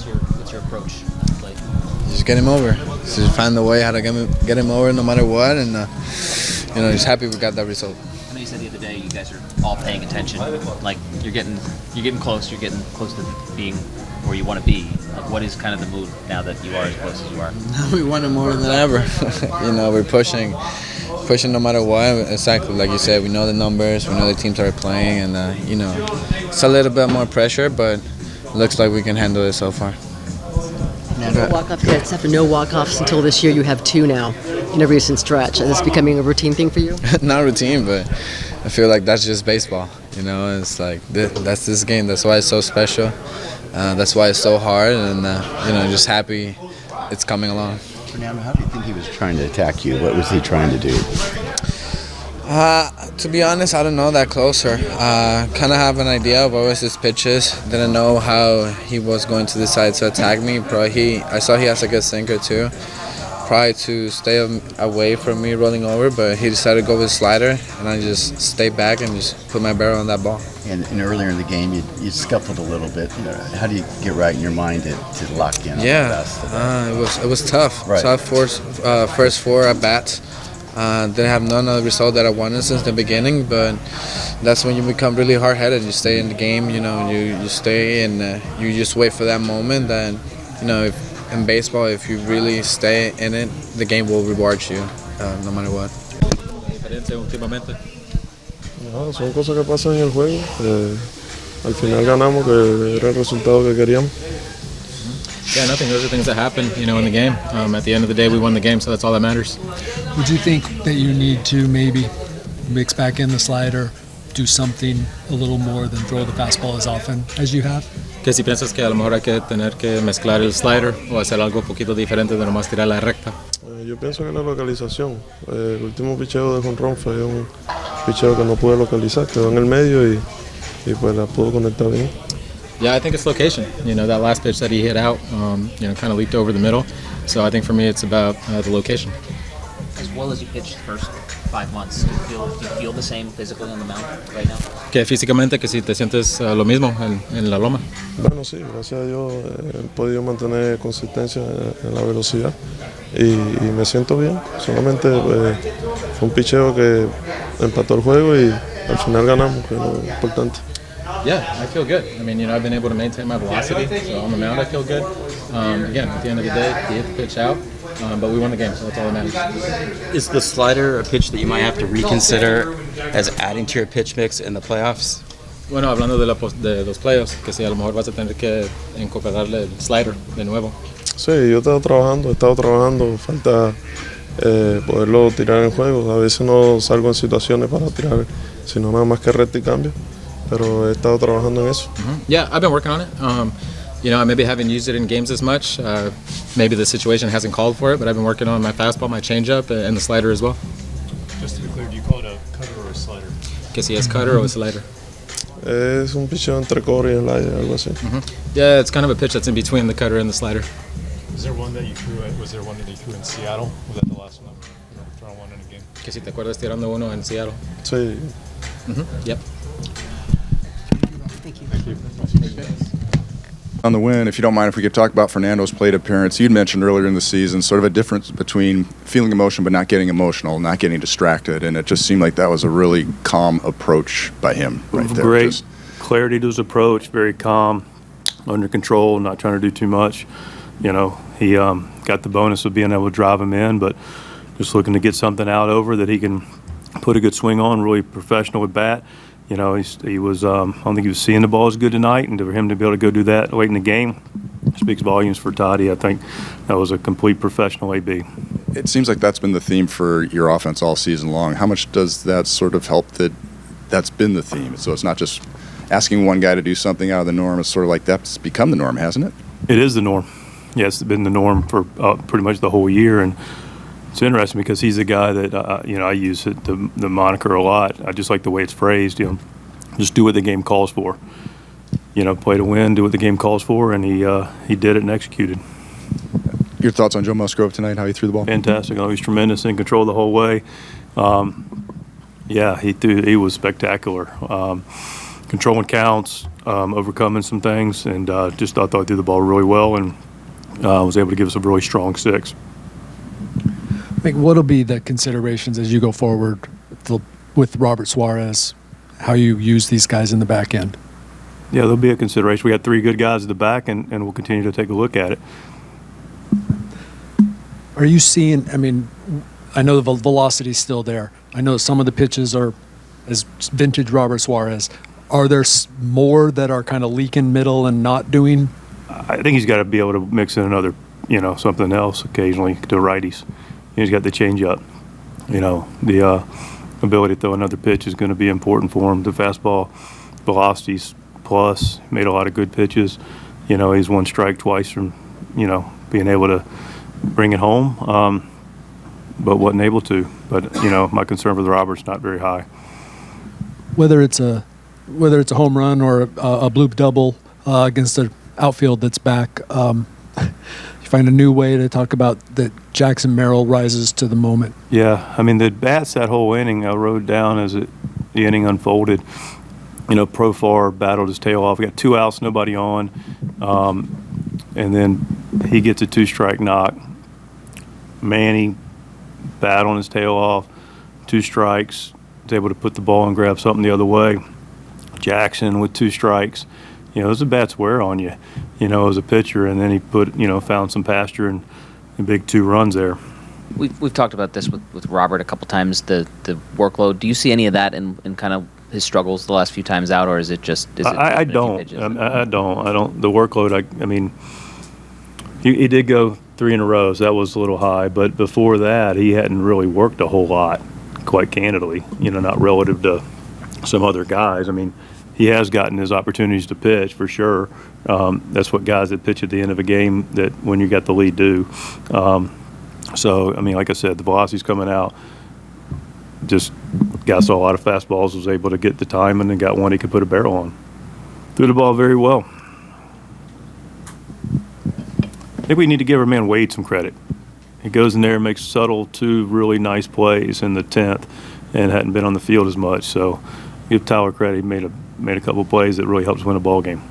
What's your approach? Like, just get him over. Just find the way how to get him over no matter what, and just happy we got that result. I know you said the other day you guys are all paying attention. Like you're getting close. You're getting close to being where you want to be. Like, what is kind of the mood now that you are as close as you are? We want it more than ever. We're pushing no matter what. Exactly like you said. We know the numbers. We know the teams that are playing, and it's a little bit more pressure, but it looks like we can handle it so far. Walk-off hits after no walk-offs until this year. You have 2 now in a recent stretch. Is this becoming a routine thing for you? Not routine, but I feel like that's just baseball. It's like that's this game. That's why it's so special. That's why it's so hard, and just happy it's coming along. Fernando, how do you think he was trying to attack you? What was he trying to do? To be honest, I don't know that closer. Kind of have an idea of what was his pitches. Didn't know how he was going to decide to attack me. I saw he has a good sinker too. Probably to stay away from me rolling over, but he decided to go with a slider, and I just stayed back and just put my barrel on that ball. And earlier in the game, you scuffled a little bit. How do you get right in your mind to lock in? Yeah, it was tough. Right. Tough first 4 at bats. Didn't have none of the result that I wanted since the beginning, but that's when you become really hard-headed. You stay in the game, you stay and you just wait for that moment. And in baseball, if you really stay in it, the game will reward you, no matter what. No, son cosas que pasan en el juego. Al final ganamos, que era el resultado que queríamos. Yeah, nothing. Those are things that happen, in the game. At the end of the day, we won the game, so that's all that matters. Would you think that you need to maybe mix back in the slider, do something a little more than throw the fastball as often as you have? Que si piensas que a lo mejor hay que tener que mezclar el slider o hacer algo un poquito diferente de nomás tirar la recta. Yo pienso que la localización. El último picheo de jonrón fue un picheo que no pude localizar, quedó en el medio y pues la pudo conectar bien. Yeah, I think it's location. That last pitch that he hit out, kind of leaped over the middle. So I think for me, it's about the location. As well as you pitched the first 5 months, do you feel the same physically on the mound right now? Que físicamente, que si te sientes lo mismo en la loma. Bueno, sí, gracias a Dios he podido mantener consistencia en la velocidad y me siento bien. Solamente fue un picheo que empató el juego y al final ganamos, que es lo importante. Yeah, I feel good. I've been able to maintain my velocity, so on the mound I feel good. Again, at the end of the day, he hit the pitch out, but we won the game, so that's all that matters. Is the slider a pitch that you might have to reconsider as adding to your pitch mix in the playoffs? Bueno, hablando de los playoffs, que si a lo mejor vas a tener que incorporarle el slider de nuevo. Sí, yo he estado trabajando, falta poderlo tirar en juego. A veces no salgo en situaciones para tirar, sino nada más que recta y cambio. Pero he estado trabajando en eso. Yeah, I've been working on it. I maybe haven't used it in games as much. Maybe the situation hasn't called for it, but I've been working on my fastball, my changeup, and the slider as well. Just to be clear, do you call it a cutter or a slider? Que si es cutter or a slider. Es un picheo entre cobre y slider, algo así. Yeah, it's kind of a pitch that's in between the cutter and the slider. Was there one that you threw in Seattle? Was that the last one? Throwing one in a game? Que si te acuerdas tirando uno en Seattle. Sí. Yep. Thank you. On the win, if you don't mind, if we could talk about Fernando's plate appearance. You'd mentioned earlier in the season sort of a difference between feeling emotion but not getting emotional, not getting distracted, and it just seemed like that was a really calm approach by him right there. Great clarity to his approach, very calm, under control, not trying to do too much. He got the bonus of being able to drive him in, but just looking to get something out over that he can put a good swing on, really professional with bat. He was, I don't think he was seeing the ball as good tonight, and for him to be able to go do that late in the game speaks volumes for Tatís. I think that was a complete professional AB. It seems like that's been the theme for your offense all season long. How much does that sort of help that's been the theme? So it's not just asking one guy to do something out of the norm. It's sort of like that's become the norm, hasn't it? It is the norm. Yeah, it's been the norm for pretty much the whole year, and it's interesting because he's a guy that I use the moniker a lot. I just like the way it's phrased. Just do what the game calls for. Play to win, do what the game calls for, and he did it and executed. Your thoughts on Joe Musgrove tonight? How he threw the ball? Fantastic. He was tremendous, in control the whole way. He was spectacular. controlling counts, overcoming some things, and just thought I threw the ball really well and was able to give us a really strong 6. Like, what'll be the considerations as you go forward with Robert Suarez, how you use these guys in the back end? Yeah, there'll be a consideration. We got 3 good guys at the back, and we'll continue to take a look at it. Are you seeing, I mean, I know the velocity's still there. I know some of the pitches are as vintage Robert Suarez. Are there more that are kind of leaking middle and not doing? I think he's got to be able to mix in another, something else occasionally to righties. He's got the changeup. The ability to throw another pitch is going to be important for him. The fastball velocity's plus. Made a lot of good pitches. He's 1 strike twice from, being able to bring it home, but wasn't able to. But, my concern with Robert's not very high. Whether it's a home run or a bloop double against an outfield that's back, you find a new way to talk about that Jackson Merrill rises to the moment. Yeah, I mean, the bats that whole inning I wrote down as the inning unfolded. Profar battled his tail off. We got 2 outs, nobody on, and then he gets a 2-strike knock. Manny battling his tail off, 2 strikes, was able to put the ball and grab something the other way. Jackson with 2 strikes. Those bats wear on you, as a pitcher, and then he found some pasture and big 2 runs there. We've talked about this with Robert a couple times, the workload. Do you see any of that in kind of his struggles the last few times out, or is it just? I don't. I don't. The workload. I mean, he did go 3 in a row, so that was a little high. But before that, he hadn't really worked a whole lot, quite candidly. Not relative to some other guys. I mean, he has gotten his opportunities to pitch for sure. That's what guys that pitch at the end of a game, that when you got the lead, do. So I mean, like I said, the velocity's coming out. Just got a lot of fastballs, was able to get the time, and then got one he could put a barrel on. Threw the ball very well. I think we need to give our man Wade some credit. He goes in there and makes subtle 2 really nice plays in the 10th, and hadn't been on the field as much. So give Tyler credit. He made a couple plays that really helps win a ball game.